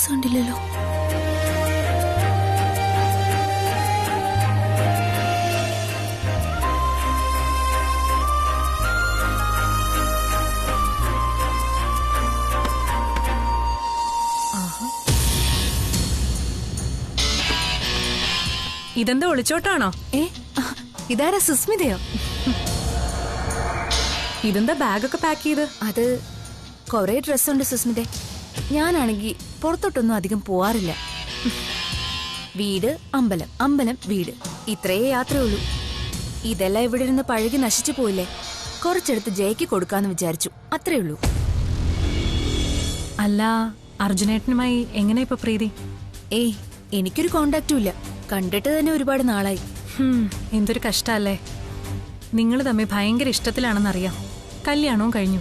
Face കണ്ടില്ലല്ലോ. ഇതെന്താ ഒളിച്ചോട്ടാണോ? ഇതാരാ? സുസ്മിതയോ? ഇതെന്താ ബാഗൊക്കെ പാക്ക് ചെയ്ത്? അത് കൊറേ ഡ്രസ്സുണ്ട് സുസ്മിതെ. ഞാനാണെങ്കി പുറത്തോട്ടൊന്നും അധികം പോവാറില്ല. വീട് അമ്പലം, അമ്പലം വീട്, ഇത്രയേ യാത്രയുള്ളൂ. ഇതെല്ലാം ഇവിടെ ഇരുന്ന് പഴകി നശിച്ചു പോയില്ലേ, കുറച്ചെടുത്ത് ജയക്ക് കൊടുക്കാന്ന് വിചാരിച്ചു, അത്രേ ഉള്ളൂ. അല്ല, അർജുനേട്ടനുമായി എങ്ങനെ ഇപ്പൊ പ്രീതി? ഏയ്, എനിക്കൊരു കോണ്ടാക്റ്റും ഇല്ല. കണ്ടിട്ട് തന്നെ ഒരുപാട് നാളായി. എന്തൊരു കഷ്ടല്ലേ. നിങ്ങൾ തമ്മിൽ ഭയങ്കര ഇഷ്ടത്തിലാണെന്നറിയാം. കല്യാണവും കഴിഞ്ഞു.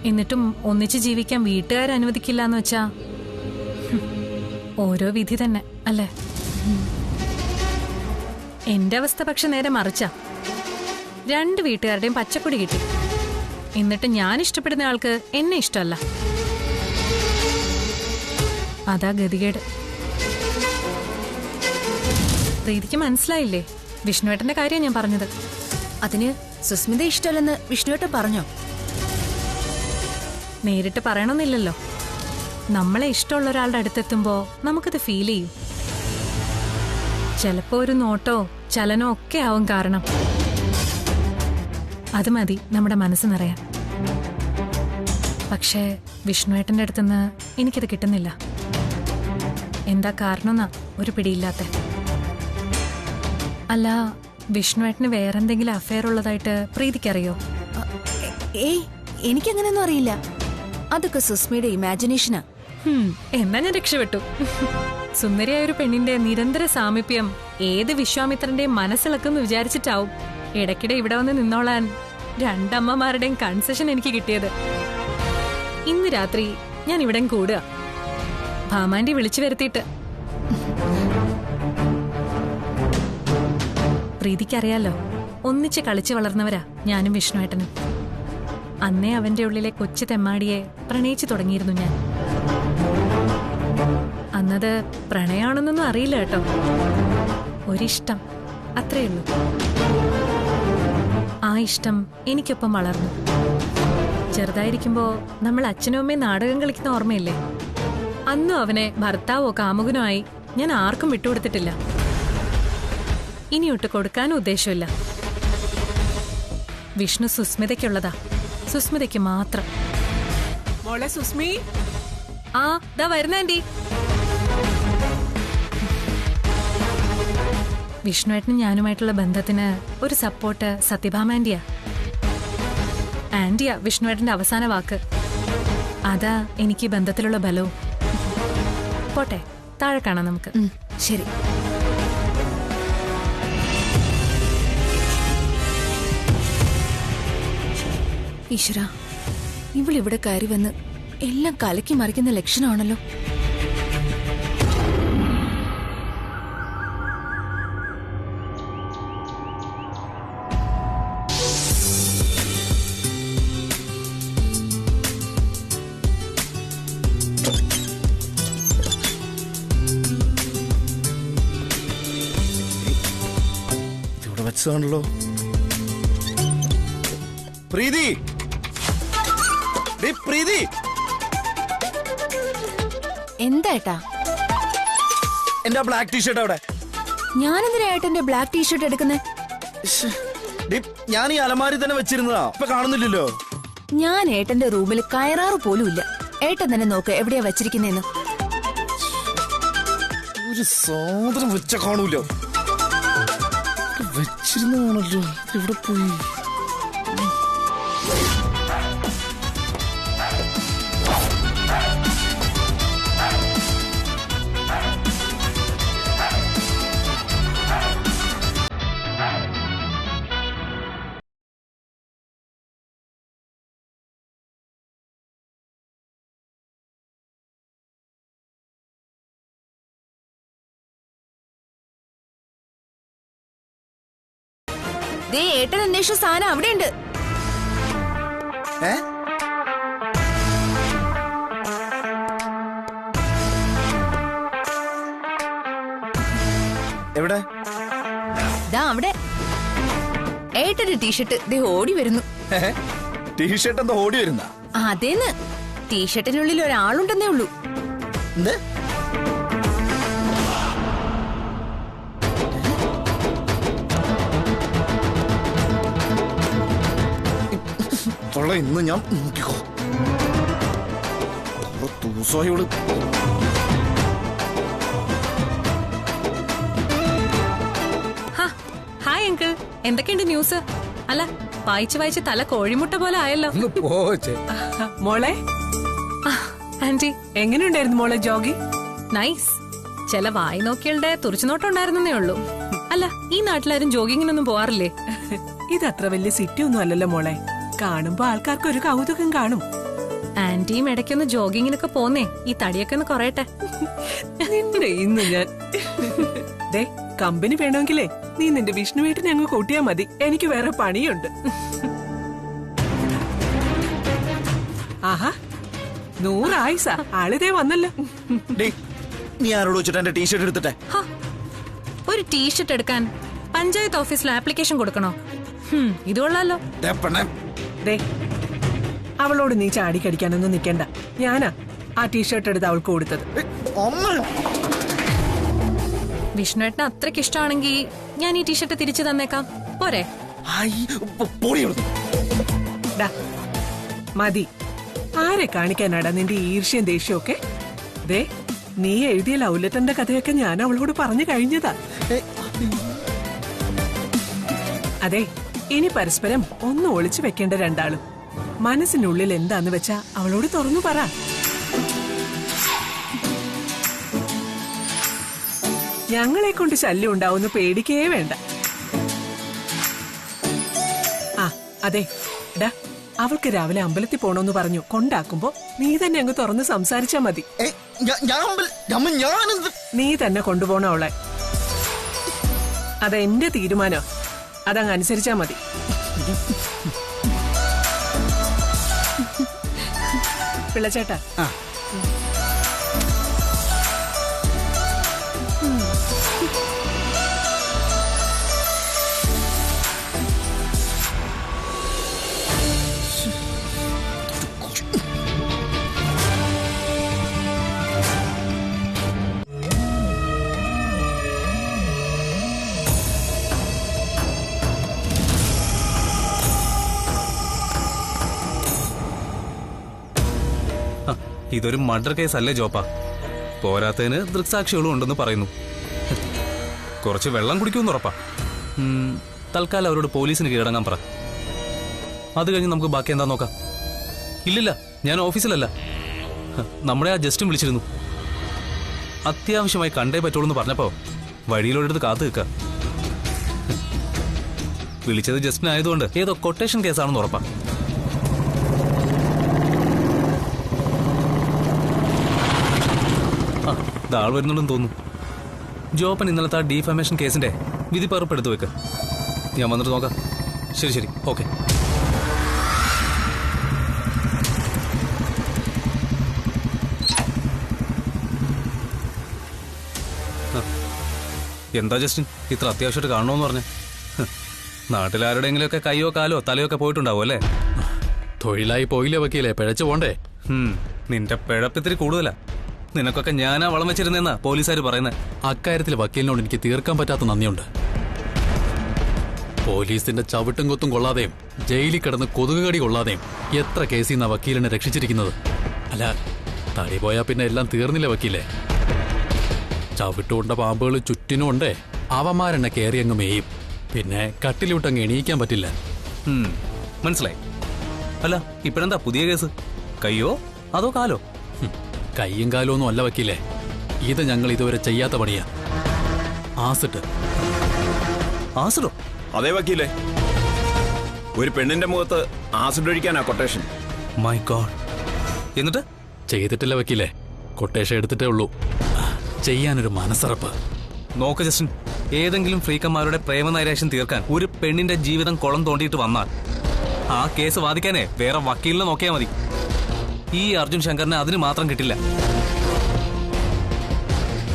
എന്നിട്ടും ഒന്നിച്ച് ജീവിക്കാൻ വീട്ടുകാർ അനുവദിക്കില്ല എന്ന് വെച്ചാ ഓരോ വിധി തന്നെ അല്ലേ? എന്റെ അവസ്ഥ പക്ഷെ നേരെ മറിച്ചാ. രണ്ട് വീട്ടുകാരുടെയും പച്ചക്കൊടി കിട്ടി. എന്നിട്ട് ഞാൻ ഇഷ്ടപ്പെടുന്ന ആൾക്ക് എന്നെ ഇഷ്ടമല്ല. അതാ ഗതികേട്. പ്രീതിക്ക് മനസ്സിലായില്ലേ? വിഷ്ണുവേട്ടന്റെ കാര്യം ഞാൻ പറഞ്ഞത്. അതിന് സുസ്മിത ഇഷ്ടമല്ലെന്ന് വിഷ്ണുവേട്ടൻ പറഞ്ഞോ? നേരിട്ട് പറയണമെന്നില്ലല്ലോ. നമ്മളെ ഇഷ്ടമുള്ള ഒരാളുടെ അടുത്തെത്തുമ്പോ നമുക്കത് ഫീൽ ചെയ്യും. ചിലപ്പോ ഒരു നോട്ടോ ചലനോ ഒക്കെ ആവും കാരണം. അത് മതി നമ്മുടെ മനസ്സ് നിറയാൻ. പക്ഷേ വിഷ്ണുവേട്ടന്റെ അടുത്തുനിന്ന് എനിക്കത് കിട്ടുന്നില്ല. എന്താ കാരണമെന്നാ ഒരു പിടിയില്ലാത്ത. അല്ല, വിഷ്ണുവേട്ടന് വേറെന്തെങ്കിലും അഫെയർ ഉള്ളതായിട്ട് പ്രീതിക്കറിയോ? ഏയ്, എനിക്കങ്ങനെയൊന്നും അറിയില്ല. അതൊക്കെ സുസ്മിയുടെ ഇമാജിനേഷനാ. എന്നാ ഞാൻ രക്ഷപ്പെട്ടു. സുന്ദരിയായ ഒരു പെണ്ണിന്റെ നിരന്തര സാമീപ്യം ഏത് വിശ്വാമിത്രന്റെയും മനസ്സിളക്കെന്ന് വിചാരിച്ചിട്ടാവും ഇടയ്ക്കിടെ ഇവിടെ വന്ന് നിന്നോളാൻ രണ്ടമ്മമാരുടെയും കൺസെഷൻ എനിക്ക് കിട്ടിയത്. ഇന്ന് രാത്രി ഞാൻ ഇവിടെ കൂടുക, ഭാമാൻഡി വിളിച്ചു വരുത്തിയിട്ട്. പ്രീതിക്കറിയാലോ, ഒന്നിച്ച് കളിച്ചു വളർന്നവരാ ഞാനും വിഷ്ണുവേട്ടനും. അന്നേ അവന്റെ ഉള്ളിലെ കൊച്ചു തെമ്മാടിയെ പ്രണയിച്ചു തുടങ്ങിയിരുന്നു ഞാൻ. അന്നത് പ്രണയാണെന്നൊന്നും അറിയില്ല കേട്ടോ, ഒരിഷ്ടം, അത്രയുള്ളൂ. ആ ഇഷ്ടം എനിക്കൊപ്പം വളർന്നു. ചെറുതായിരിക്കുമ്പോ നമ്മൾ അച്ഛനും അമ്മയും നാടകം കളിക്കുന്ന ഓർമ്മയില്ലേ? അന്നും അവനെ ഭർത്താവോ കാമുകനോ ആയി ഞാൻ ആർക്കും വിട്ടുകൊടുത്തിട്ടില്ല. ഇനിയൊട്ട് കൊടുക്കാനും ഉദ്ദേശമില്ല. വിഷ്ണു സുസ്മിതയ്ക്കുള്ളതാ, സുസ്മിതയ്ക്ക് മാത്രം. മോളെ സുസ്മി. ആ, ദാ വരുന്ന ആന്റി. വിഷ്ണുവേട്ടനും ഞാനുമായിട്ടുള്ള ബന്ധത്തിന് ഒരു സപ്പോർട്ട് സത്യഭാമ ആന്റിയാ. ആന്റിയാ വിഷ്ണുവേട്ടന്റെ അവസാന വാക്ക്. അതാ എനിക്ക് ബന്ധത്തിലുള്ള ബലവും. പോട്ടെ, താഴെ കാണാം നമുക്ക്. ശരി. ഈശ്വര, ഇവളിവിടെ കയറി വന്ന് എല്ലാം കലക്കി മറിക്കുന്ന ലക്ഷണമാണല്ലോ. ഇവിടെ വെച്ചതാണല്ലോ. പ്രീതി, പ്രീതി, എന്താ ഏട്ടാ? എന്റെ ബ്ലാക്ക് ടീഷർട്ട് അവിടെ. ഞാനെന്തിനാ ഏട്ടന്റെ ബ്ലാക്ക് ടീഷർട്ട് എടുക്കുന്നേ? ഞാൻ ഈ അലമാരി തന്നെ വെച്ചിരുന്നതാ, ഇപ്പൊ കാണുന്നില്ലല്ലോ. ഞാൻ ഏട്ടന്റെ റൂമിൽ കയറാറ് പോലും ഇല്ല. ഏട്ടൻ തന്നെ നോക്ക് എവിടെയാ വെച്ചിരിക്കുന്നേന്ന്. ഒരു സാധനം വെച്ച കാണൂല്ലോ. വെച്ചിരുന്നാണല്ലോ, ഇവിടെ പോയി. ദേ, ഏട്ടൻ അന്വേഷിച്ച സാധനം അവിടെയുണ്ട്. എവിടെ? ദാ അവിടെ ഏട്ടന്റെ ടീഷർട്ട് ദേ ഓടി വരുന്നു. ടീഷർട്ട് എന്താ ഓടി വരുന്ന? അതേന്ന്, ടീഷർട്ടിനുള്ളിൽ ഒരാളുണ്ടെന്നേ ഉള്ളൂ. എന്ത്? ഇന്ന് ഞാൻ നോക്കിക്കോ. ദിവസമായോട് ഹായ് അങ്കിൾ, എന്തൊക്കെയുണ്ട് ന്യൂസ്? അല്ല, വായിച്ച് തല കോഴിമുട്ട പോലെ ആയല്ലോ. മോളെ ആന്റി, എങ്ങനെയുണ്ടായിരുന്നു മോളെ ജോഗി? നൈസ്. ചില വായി നോക്കിയാളുടെ തുറച്ചുനോട്ടം ഉണ്ടായിരുന്നേ ഉള്ളൂ. അല്ല, ഈ നാട്ടിലാരും ജോഗിങ്ങിനൊന്നും പോവാറില്ലേ? ഇതത്ര വലിയ സിറ്റി ഒന്നും അല്ലല്ലോ മോളെ. കാണുമ്പോ ആൾക്കാർക്ക് ഒരു കൗതുകം കാണും. ആന്റിയും ഇടയ്ക്കൊന്ന് ജോഗിങ്ങിനൊക്കെ പോന്നേ, ഈ തടിയൊക്കെ ഒന്ന് കുറയട്ടെ. നിന്നെ ഇന്ന് ഞാൻ ദേ, കമ്പനി വേണമെങ്കിലേ നീ നിന്റെ വിഷ്ണുവേട്ടിനെ അങ്ങ് കൂട്ടിയാ മതി. എനിക്ക് വേറെ പണിയുണ്ട്. ആഹാ, 100 ആയിസ ആളിതേ വന്നല്ലോ. നീ ആരോട് വെച്ചിട്ട് എന്റെ ടീഷർട്ട് എടുത്തിട്ടെ? ഒരു ടീഷർട്ട് എടുക്കാൻ പഞ്ചായത്ത് ഓഫീസിൽ ആപ്ലിക്കേഷൻ കൊടുക്കണോ? ഇത് കൊള്ളാലോ. ദേ, അവളോട് നീ ചാടിക്കടിക്കാനൊന്നും നിക്കണ്ട. ഞാനാ ആ ടീഷർട്ട് എടുത്ത് അവൾക്ക് കൊടുത്തത്. വിഷ്ണുവേട്ടന് അത്രയ്ക്ക് ഇഷ്ടമാണെങ്കിൽ ഞാൻ ഈ ടീഷർട്ട് തിരിച്ചു തന്നേക്കാം, പോരെ? മതി. ആരെ കാണിക്കാനാടാ നിന്റെ ഈർഷ്യം ദേഷ്യമൊക്കെ? ദേ, നീ എഴുതിയ ലവ് ലെറ്ററിന്റെ കഥയൊക്കെ ഞാൻ അവളോട് പറഞ്ഞു കഴിഞ്ഞതാ. അതെ, ഇനി പരസ്പരം ഒന്നും ഒളിച്ചു വെക്കേണ്ട രണ്ടാളും. മനസ്സിനുള്ളിൽ എന്താന്ന് വെച്ചാ അവളോട് തുറന്നു പറ. ഞങ്ങളെ കൊണ്ട് ശല്യം ഉണ്ടാവുന്ന പേടിക്കേ വേണ്ട. ആ അതെ, ഡാ, അവൾക്ക് രാവിലെ അമ്പലത്തിൽ പോണോന്ന് പറഞ്ഞു. കൊണ്ടാക്കുമ്പോ നീ തന്നെ അങ്ങ് തുറന്ന് സംസാരിച്ചാ മതി. നീ തന്നെ കൊണ്ടുപോണ അവളെ. അതെന്റെ തീരുമാനം. അതങ്ങ് അനുസരിച്ചാ മതി. പിള്ളച്ചേട്ടാ, ഇതൊരു മർഡർ കേസ് അല്ലേ ജോപ്പ? പോരാത്തതിന് ദൃക്സാക്ഷികളും ഉണ്ടെന്ന് പറയുന്നു. കുറച്ച് വെള്ളം കുടിക്കുമെന്ന് ഉറപ്പാ. തൽക്കാലം അവരോട് പോലീസിന് കീഴടങ്ങാൻ പറ. അത് കഴിഞ്ഞ് നമുക്ക് ബാക്കി എന്താ നോക്കാം. ഇല്ലില്ല, ഞാൻ ഓഫീസിലല്ല. നമ്മുടെ ആ ജസ്റ്റും വിളിച്ചിരുന്നു. അത്യാവശ്യമായി കണ്ടേ പറ്റുള്ളൂ എന്ന് പറഞ്ഞപ്പോ വഴിയിലോടെടുത്ത് കാത്തു നിൽക്കുക. വിളിച്ചത് ജസ്റ്റിനായതുകൊണ്ട് ഏതോ കൊട്ടേഷൻ കേസാണെന്ന് ഉറപ്പാ. ആൾ വരുന്നുണ്ടെന്ന് തോന്നുന്നു. ജോപ്പൻ ഇന്നലത്തെ ആ ഡീഫമേഷൻ കേസിന്റെ വിധിപ്പകർപ്പ് എടുത്തു വെക്ക്. ഞാൻ വന്നിട്ട് നോക്കാം. ശരി ശരി, ഓക്കെ. എന്താ ജസ്റ്റിൻ ഇത്ര അത്യാവശ്യമായിട്ട് കാണണമെന്ന് പറഞ്ഞേ? നാട്ടിലാരുടെയെങ്കിലുമൊക്കെ കൈയോ കാലോ തലയോ ഒക്കെ പോയിട്ടുണ്ടാവും അല്ലേ? തൊഴിലായി പോയില്ലേ വക്കീലേ, പിഴച്ചു പോണ്ടേ? നിന്റെ പിഴപ്പിത്തിരി കൂടുതലാ. നിനക്കൊക്കെ ഞാനാ വളം വെച്ചിരുന്നെന്നാ പോലീസുകാർ പറയുന്നത്. അക്കാര്യത്തിൽ വക്കീലിനോട് എനിക്ക് തീർക്കാൻ പറ്റാത്ത നന്ദിയുണ്ട്. പോലീസിന്റെ ചവിട്ടും കൊത്തും കൊള്ളാതെയും ജയിലിൽ കിടന്ന് കൊതുകുകടി കൊള്ളാതെയും എത്ര കേസിൽ നിന്നാ വക്കീലിനെ രക്ഷിച്ചിരിക്കുന്നത്. അല്ല, തടി പോയാ പിന്നെ എല്ലാം തീർന്നില്ല വക്കീലേ. ചവിട്ടുകൊണ്ട പാമ്പുകൾ ചുറ്റിനും ഉണ്ടേ, അവന്മാരെന്നെ കയറി അങ്ങ് മേയും. പിന്നെ കട്ടിലിവിട്ടങ്ങ് എണീക്കാൻ പറ്റില്ല. മനസ്സിലായി. അല്ല, ഇപ്പഴെന്താ പുതിയ കേസ്? കയ്യോ അതോ കാലോ? കയ്യും കാലോ ഒന്നും അല്ല വക്കീലേ, ഇത് ഞങ്ങൾ ഇതുവരെ ചെയ്യാത്ത പണിയാ. ആസിഡ്. ആസിഡോ? അതേ വക്കീലേ, ഒരു പെണ്ണിന്റെ മുഖത്ത് ആസിഡ് ഒഴിക്കാനാ കൊട്ടേഷൻ. My God. എന്നിട്ട് ചെയ്തിട്ടില്ല വക്കീലേ, കൊട്ടേഷൻ എടുത്തിട്ടേ ഉള്ളൂ. ചെയ്യാനൊരു മനസ്സറപ്പ്. നോക്ക് ജസ്റ്റിൻ, ഏതെങ്കിലും ഫ്രീക്കന്മാരുടെ പ്രേമനൈരാശ്യം തീർക്കാൻ ഒരു പെണ്ണിന്റെ ജീവിതം കുളം തോണ്ടിയിട്ട് വന്നാൽ ആ കേസ് വാദിക്കാനേ വേറെ വക്കീലിനെ നോക്കിയാൽ മതി. ഈ അർജുൻ ശങ്കറിനെ അതിന് മാത്രം കിട്ടില്ല.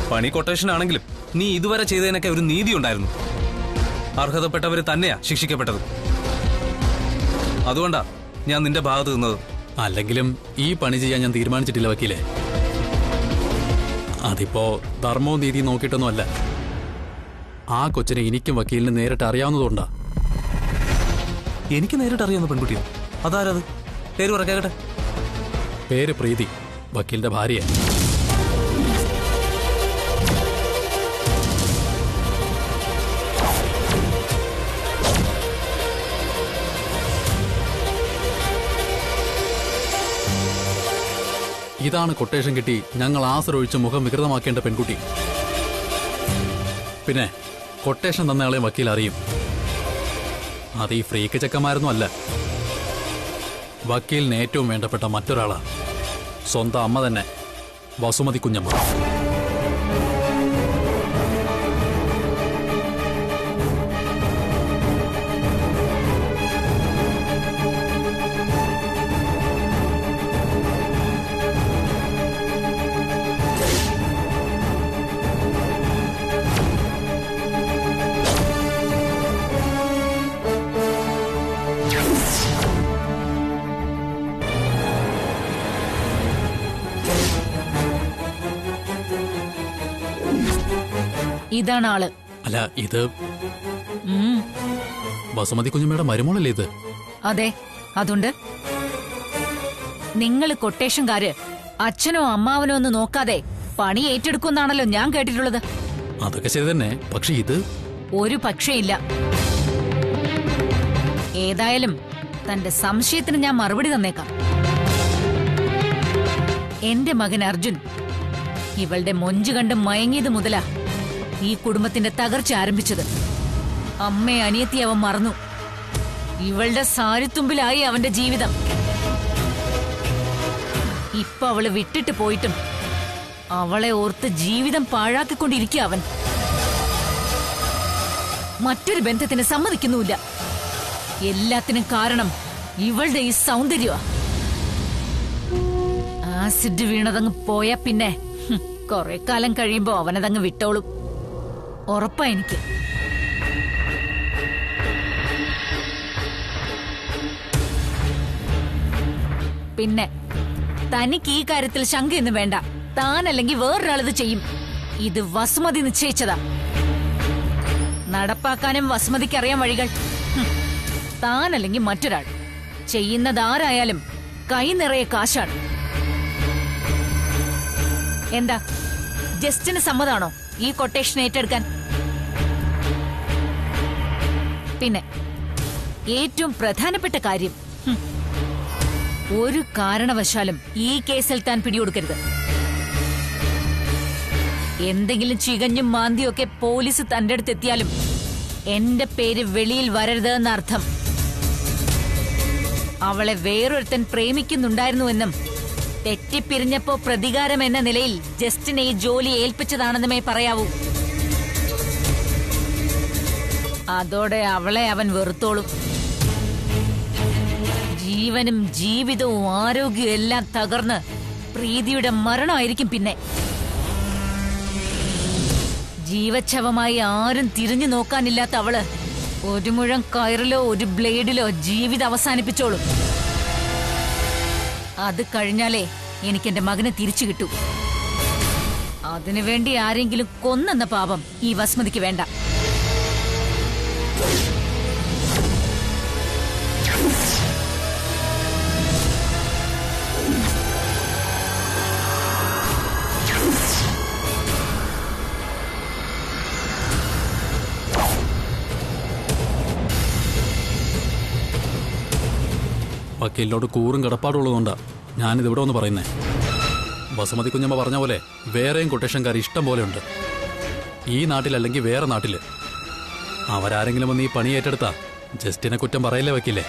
പണി കൊട്ടേഷൻ ആണെങ്കിലും നീ ഇതുവരെ ചെയ്തതിനൊക്കെ ഒരു നീതി ഉണ്ടായിരുന്നു. അർഹതപ്പെട്ടവര് തന്നെയാ ശിക്ഷിക്കപ്പെട്ടത്. അതുകൊണ്ടാ ഞാൻ നിന്റെ ഭാഗത്ത് നിന്നത്. അല്ലെങ്കിലും ഈ പണി ചെയ്യാൻ ഞാൻ തീരുമാനിച്ചിട്ടില്ല വക്കീലെ. അതിപ്പോ ധർമ്മവും നീതി നോക്കിയിട്ടൊന്നും അല്ല. ആ കൊച്ചിനെ എനിക്കും വക്കീലിന് നേരിട്ട് അറിയാവുന്നതുകൊണ്ടാ. എനിക്ക് നേരിട്ട് അറിയാവുന്ന പെൺകുട്ടിയോ? അതാരത്? പേര് പറക്കാകട്ടെ. പേര് പ്രീതി, വക്കീലിന്റെ ഭാര്യ. ഇതാണ് കൊട്ടേഷൻ കിട്ടി ഞങ്ങൾ ആശ്രയിച്ച് മുഖം വികൃതമാക്കേണ്ട പെൺകുട്ടി. പിന്നെ കൊട്ടേഷൻ തന്നയാളെ വക്കീൽ അറിയും. അത് ഈ ഫ്രീക്ക് ചെക്കന്മാരൊന്നും അല്ല. വക്കീലിന് ഏറ്റവും വേണ്ടപ്പെട്ട മറ്റൊരാളാ, സ്വന്തം അമ്മ തന്നെ, വസുമതി കുഞ്ഞമ്മ. ഇതാണ് ആള്. അല്ല, ഇത് വസുമതി കുഞ്ഞമ്മയുടെ മരുമോളല്ലേ ഇത്? അതെ, അതുണ്ട്. നിങ്ങൾ കൊട്ടേഷൻകാര് അച്ഛനോ അമ്മാവനോ ഒന്ന് നോക്കാതെ പണി ഏറ്റെടുക്കുമെന്നാണല്ലോ ഞാൻ കേട്ടിട്ടുള്ളത്. അതൊക്കെ ശരി തന്നെ, പക്ഷെ ഇത് ഒരു പക്ഷേയില്ല. ഏതായാലും തന്റെ സംശയത്തിന് ഞാൻ മറുപടി തന്നേക്കാം. എന്റെ മകൻ അർജുൻ ഇവളുടെ മൊഞ്ചു കണ്ട് മയങ്ങിയത് മുതലാ ഈ കുടുംബത്തിന്റെ തകർച്ച ആരംഭിച്ചത്. അമ്മയെ അനിയത്തി അവൻ മറന്നു. ഇവളുടെ സാരിത്തുമ്പിലായി അവന്റെ ജീവിതം. ഇപ്പൊ അവള് വിട്ടിട്ട് പോയിട്ടും അവളെ ഓർത്ത് ജീവിതം പാഴാക്കിക്കൊണ്ടിരിക്കുക അവൻ. മറ്റൊരു ബന്ധത്തിന് സമ്മതിക്കുന്നുമില്ല. എല്ലാത്തിനും കാരണം ഇവളുടെ ഈ സൗന്ദര്യമാ. ആസിഡ് വീണതങ്ങ് പോയാ പിന്നെ കുറെ കാലം കഴിയുമ്പോ അവനതങ്ങ് വിട്ടോളും. ഉറപ്പാ എനിക്ക്. പിന്നെ തനിക്ക് ഈ കാര്യത്തിൽ ശങ്കയൊന്നും വേണ്ട. താനല്ലെങ്കിൽ വേറൊരാളിത് ചെയ്യും. ഇത് വസുമതി നിശ്ചയിച്ചതാ. നടപ്പാക്കാനും വസുമതിക്കറിയാൻ വഴികൾ. താനല്ലെങ്കിൽ മറ്റൊരാൾ. ചെയ്യുന്നതാരായാലും കൈ നിറയെ കാശാണ്. എന്താ, ജസ്റ്റിന് സമ്മതാണോ ഈ കൊട്ടേഷൻ ഏറ്റെടുക്കാൻ? പിന്നെ ഏറ്റവും പ്രധാനപ്പെട്ട കാര്യം, ഒരു കാരണവശാലും ഈ കേസിൽ താൻ പിടികൊടുക്കരുത്. എന്തെങ്കിലും ചികഞ്ഞും മാന്തിയും ഒക്കെ പോലീസ് തന്റെ അടുത്ത് എത്തിയാലും എന്റെ പേര് വെളിയിൽ വരരുത് എന്നർത്ഥം. അവളെ വേറൊരുത്തൻ പ്രേമിക്കുന്നുണ്ടായിരുന്നുവെന്നും തെറ്റിപ്പിരിഞ്ഞപ്പോ പ്രതികാരം എന്ന നിലയിൽ ജസ്റ്റിനെ ഈ ജോലി ഏൽപ്പിച്ചതാണെന്നുമേ പറയാവൂ. അതോടെ അവളെ അവൻ വെറുത്തോളും. ജീവനും ജീവിതവും ആരോഗ്യവും എല്ലാം തകർന്ന് പ്രീതിയുടെ മരണമായിരിക്കും. പിന്നെ ജീവച്ഛവമായി ആരും തിരിഞ്ഞു നോക്കാനില്ലാത്ത അവള് ഒരു മുഴം കയറിലോ ഒരു ബ്ലേഡിലോ ജീവിതം അവസാനിപ്പിച്ചോളും. അത് കഴിഞ്ഞാലേ എനിക്കെന്റെ മകനെ തിരിച്ചു കിട്ടൂ. അതിനുവേണ്ടി ആരെങ്കിലും കൊന്നെന്ന പാപം ഈ വസുമതിക്ക് വേണ്ട. വക്കീലിനോട് കൂറും കിടപ്പാടുള്ളതുകൊണ്ടാ ഞാനിതിവിടെ ഒന്ന് പറയുന്നേ. വസുമതി കുഞ്ഞമ്മ പറഞ്ഞ പോലെ വേറെയും കൊട്ടേഷൻകാർ ഇഷ്ടം പോലെ ഉണ്ട് ഈ നാട്ടിലല്ലെങ്കിൽ വേറെ നാട്ടില്. അവരാരെങ്കിലും ഒന്ന് ഈ പണി ഏറ്റെടുത്താ ജസ്റ്റിനെ കുറ്റം പറയില്ലേ വക്കീലേ?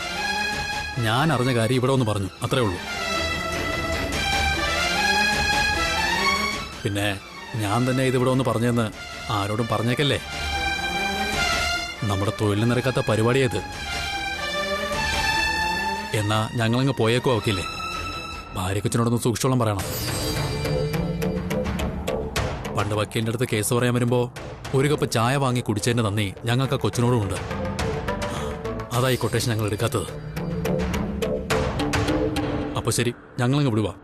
ഞാൻ അറിഞ്ഞ കാര്യം ഇവിടെ ഒന്ന് പറഞ്ഞു, അത്രേ ഉള്ളൂ. പിന്നെ ഞാൻ തന്നെ ഇതിവിടെ ഒന്ന് പറഞ്ഞെന്ന് ആരോടും പറഞ്ഞേക്കല്ലേ. നമ്മുടെ തൊഴിലിന് നിരക്കാത്ത പരിപാടിയേത്. എന്നാ ഞങ്ങളങ്ങ് പോയേക്കോ വക്കീലേ. ഭാര്യ കൊച്ചിനോടൊന്ന് സൂക്ഷിച്ചോളം പറയണം. പണ്ട് വക്കീലിന്റെ അടുത്ത് കേസ് പറയാൻ വരുമ്പോ ഒരു കപ്പ് ചായ വാങ്ങി കുടിച്ചതിന്റെ നന്ദി ഞങ്ങൾക്ക് ആ കൊച്ചിനോടും ഉണ്ട്. അതായി കൊട്ടേഷൻ ഞങ്ങൾ എടുക്കാത്തത്. അപ്പൊ ശരി, ഞങ്ങളങ്ങ് വിടുവാ.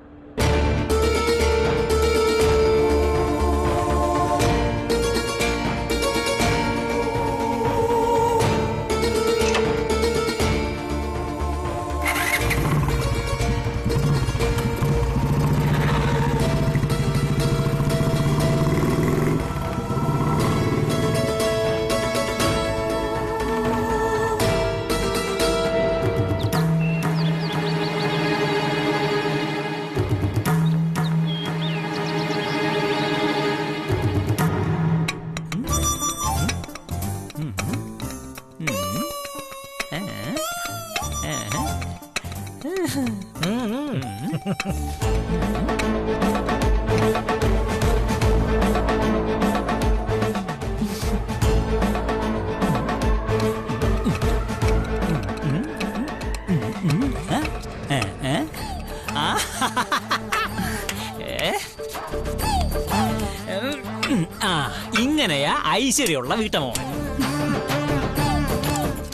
ഇങ്ങനെയാ ഐശ്വര്യമുള്ള വീട്ടമോ.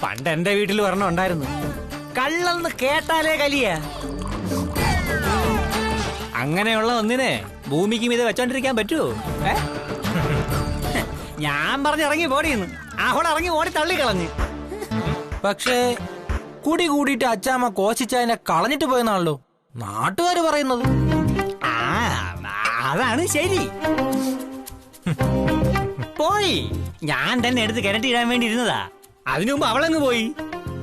പണ്ട് എന്റെ വീട്ടിൽ ഒരെണ്ണം ഉണ്ടായിരുന്നു. കള്ളെന്ന് കേട്ടാലേ കലിയ. അങ്ങനെയുള്ള ഒന്നിനെ ഭൂമിക്ക് മീതെ വെച്ചോണ്ടിരിക്കാൻ പറ്റുമോ? ഞാൻ പറഞ്ഞിറങ്ങി പോടിയെന്ന് അവിടെ ഇറങ്ങി ഓടി തള്ളിക്കളഞ്ഞ്. പക്ഷേ കുടി കൂടിയിട്ട് അച്ചാമ്മ കോശിച്ചതിനെ കളഞ്ഞിട്ട് പോയെന്നാണല്ലോ നാട്ടുകാര് പറയുന്നത്. ആ അതാണ് ശരി. പോയി ഞാൻ തന്നെ എടുത്ത് കിണറ്റിടാൻ വേണ്ടി ഇരുന്നതാ. അതിനു മുമ്പ് അവളങ്ങ് പോയി.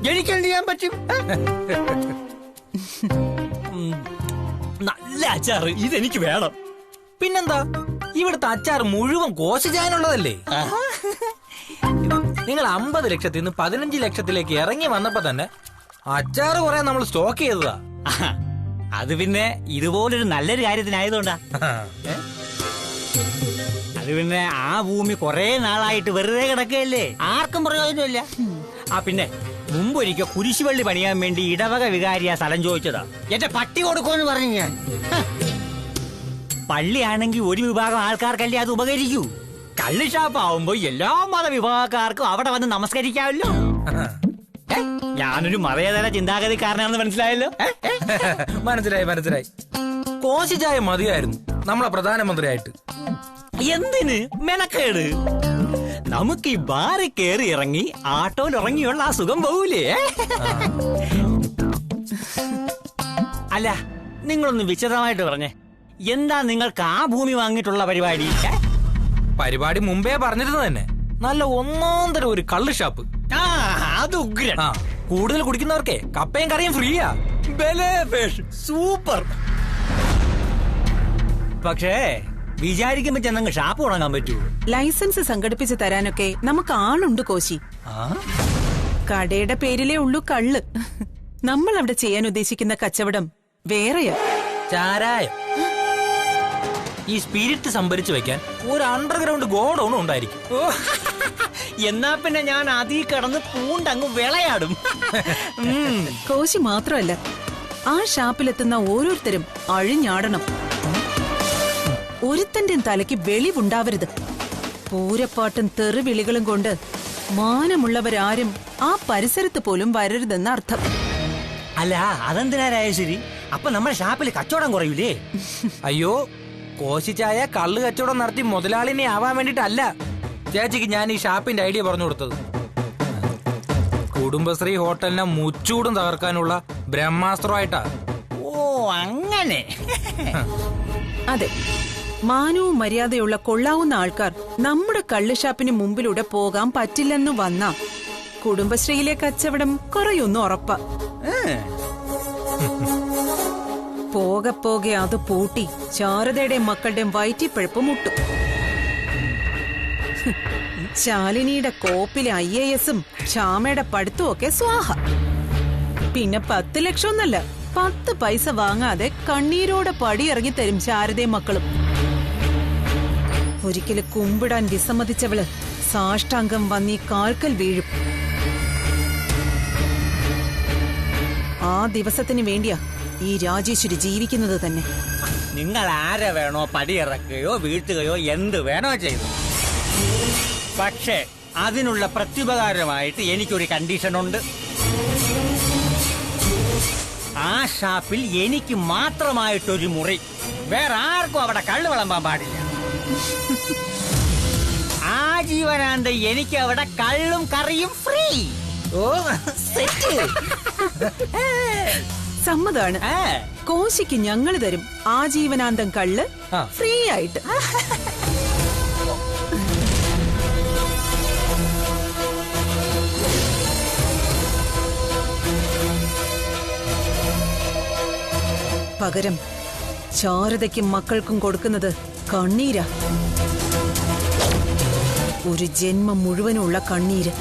എനിക്കെന്ത് ചെയ്യാൻ പറ്റും? നല്ല അച്ചാറ് ഇതെനിക്ക് വേണം. പിന്നെന്താ, ഇവിടുത്തെ അച്ചാർ മുഴുവൻ കോശിച്ചാനുള്ളതല്ലേ. നിങ്ങൾ 50 ലക്ഷത്തിൽ നിന്ന് 15 ലക്ഷത്തിലേക്ക് ഇറങ്ങി വന്നപ്പോ തന്നെ അച്ചാറ് കുറെ നമ്മൾ സ്റ്റോക്ക് ചെയ്തതാ. അത് പിന്നെ ഇതുപോലൊരു നല്ലൊരു കാര്യത്തിനായതുകൊണ്ടാ. അത് പിന്നെ ആ ഭൂമി കുറെ നാളായിട്ട് വെറുതെ കിടക്കുകയല്ലേ, ആർക്കും പ്രയോജനമില്ല. ആ പിന്നെ മുമ്പൊരിക്കൽ കുരിശുപള്ളി പണിയാൻ വേണ്ടി ഇടവക വികാരിയാ സ്ഥലം ചോദിച്ചതാ. എന്റെ പട്ടി കൊടുക്കുമെന്ന് പറഞ്ഞു ഞാൻ. പള്ളിയാണെങ്കിൽ ഒരു വിഭാഗം ആൾക്കാർക്കല്ലേ അത് ഉപകരിക്കൂ. കള്ള് ഷാപ്പ് ആവുമ്പോ എല്ലാ മതവിഭാഗക്കാർക്കും അവിടെ വന്ന് നമസ്കരിക്കാമല്ലോ. ഞാനൊരു മതേതര ചിന്താഗതിക്കാരനാണെന്ന് മനസ്സിലായല്ലോ. മനസ്സിലായി. കോശിച്ചായ മതിയായിരുന്നു നമ്മളെ പ്രധാനമന്ത്രിയായിട്ട്. എന്തിന് മെനക്കേട്? നമുക്ക് ഈ ബാറിൽ കയറി ഇറങ്ങി ആട്ടോയിൽ ഇറങ്ങിയുള്ള ആ സുഖം പോകൂലേ? അല്ല, നിങ്ങളൊന്ന് വിശദമായിട്ട് പറഞ്ഞേ, എന്താ നിങ്ങൾക്ക് ആ ഭൂമി വാങ്ങിയിട്ടുള്ള പരിപാടി? പരിപാടി മുമ്പേ പറഞ്ഞിരുന്നു തന്നെ. നല്ല ഒന്നാന്തരം ഒരു കള്ള് ഷാപ്പ്. അത് ഉഗ്രൻ. കൂടുതൽ കുടിക്കുന്നവർക്കേ കപ്പയും കറിയും ഫ്രീയാ. സൂപ്പർ. പക്ഷേ വിചാരിക്കുമ്പോ ചെന്നങ്ങ് ഷാപ്പ് തുടങ്ങാൻ പറ്റൂ? ലൈസൻസ് സംഘടിപ്പിച്ച് തരാനൊക്കെ നമുക്ക് ആളുണ്ട് കോശി. കടയുടെ പേരിലേ ഉള്ളൂ കള്ള്. നമ്മൾ അവിടെ ചെയ്യാൻ ഉദ്ദേശിക്കുന്ന കച്ചവടം വേറെയാ. ചാരായം. ഈ സ്പിരിറ്റ് സംഭരിച്ചു വെക്കാൻ ഒരു അണ്ടർഗ്രൗണ്ട് ഗോഡൌൺ ഉണ്ടായിരിക്കും. എന്നാ പിന്നെ ഞാൻ അതീ കടന്ന് പൂണ്ടങ്ങ് വിളയാടും. കോശി മാത്രമല്ല, ആ ഷാപ്പിലെത്തുന്ന ഓരോരുത്തരും അഴിഞ്ഞാടണം. ഒരുത്തന്റെ തലയ്ക്ക് വെളിവുണ്ടാവരുത്. പൂരപ്പാട്ടും തെറിവിളികളും കൊണ്ട് മാനമുള്ളവരാരും ആ പരിസരത്ത് പോലും വരരുതെന്ന് അർത്ഥം. അല്ല, അതെന്തിനാ രാജേശ്വരി? അപ്പൊ നമ്മുടെ ഷാപ്പിൽ കച്ചവടം കുറയൂലേ? അയ്യോ, കോശിച്ചായ കള്ള് കച്ചവടം നടത്തി മുതലാളിനെ ആവാൻ വേണ്ടിട്ടല്ല ചേച്ചിക്ക് ഞാൻ ഈ ഷാപ്പിന്റെ ഐഡിയ പറഞ്ഞു കൊടുത്തത്. കുടുംബശ്രീ ഹോട്ടലിനെ മുച്ചൂടും തകർക്കാനുള്ള ബ്രഹ്മാസ്ത്രമായിട്ടാ. ഓ അങ്ങനെ. അതെ, മാനവും മര്യാദയുള്ള കൊള്ളാവുന്ന ആൾക്കാർ നമ്മുടെ കള്ളുഷാപ്പിന് മുമ്പിലൂടെ പോകാൻ പറ്റില്ലെന്ന് വന്നാ കുടുംബശ്രീയിലെ കച്ചവടം കുറയൊന്നും ഉറപ്പാ. പോകെ പോകെ അത് പൂട്ടി ശാരദയുടെയും മക്കളുടെയും വയറ്റിപ്പിഴപ്പ് മുട്ടും. ശാലിനിയുടെ കോപ്പിലെ IAS-ഉം ശ്യാമയുടെ പഠിത്തവും ഒക്കെ സ്വാഹ. പിന്നെ 10 ലക്ഷം ഒന്നല്ല, 10 പൈസ വാങ്ങാതെ കണ്ണീരോടെ പടിയിറങ്ങി തരും ശാരദയും മക്കളും. ഒരിക്കലും കുമ്പിടാൻ വിസമ്മതിച്ചവള് സാഷ്ടാംഗം വന്നീ കാൽക്കൽ വീഴും. ആ ദിവസത്തിന് വേണ്ടിയാ ഈ രാജേശ്വരി ജീവിക്കുന്നത് തന്നെ. നിങ്ങൾ ആരെ വേണോ പടിയിറക്കുകയോ വീഴ്ത്തുകയോ എന്ത് വേണോ ചെയ്തു. പക്ഷേ അതിനുള്ള പ്രത്യുപകാരമായിട്ട് എനിക്കൊരു കണ്ടീഷനുണ്ട്. ആ ഷാപ്പിൽ എനിക്ക് മാത്രമായിട്ടൊരു മുറി, വേറെ ആർക്കും അവിടെ കള്ളു വിളമ്പാൻ പാടില്ല. ആജീവനാന്തം എനിക്ക് അവിടെ കള്ളും കറിയും ഫ്രീ. ഓ സെറ്റ്. സമ്മതാണ്. കോശിക്ക് ഞങ്ങൾ തരും ആജീവനാന്തം കള്ള് ഫ്രീ ആയിട്ട്. പകരം ശാരദയ്ക്കും മക്കൾക്കും കൊടുക്കുന്നത് കണ്ണീരാ. ഒരു ജന്മം മുഴുവനുള്ള കണ്ണീര്.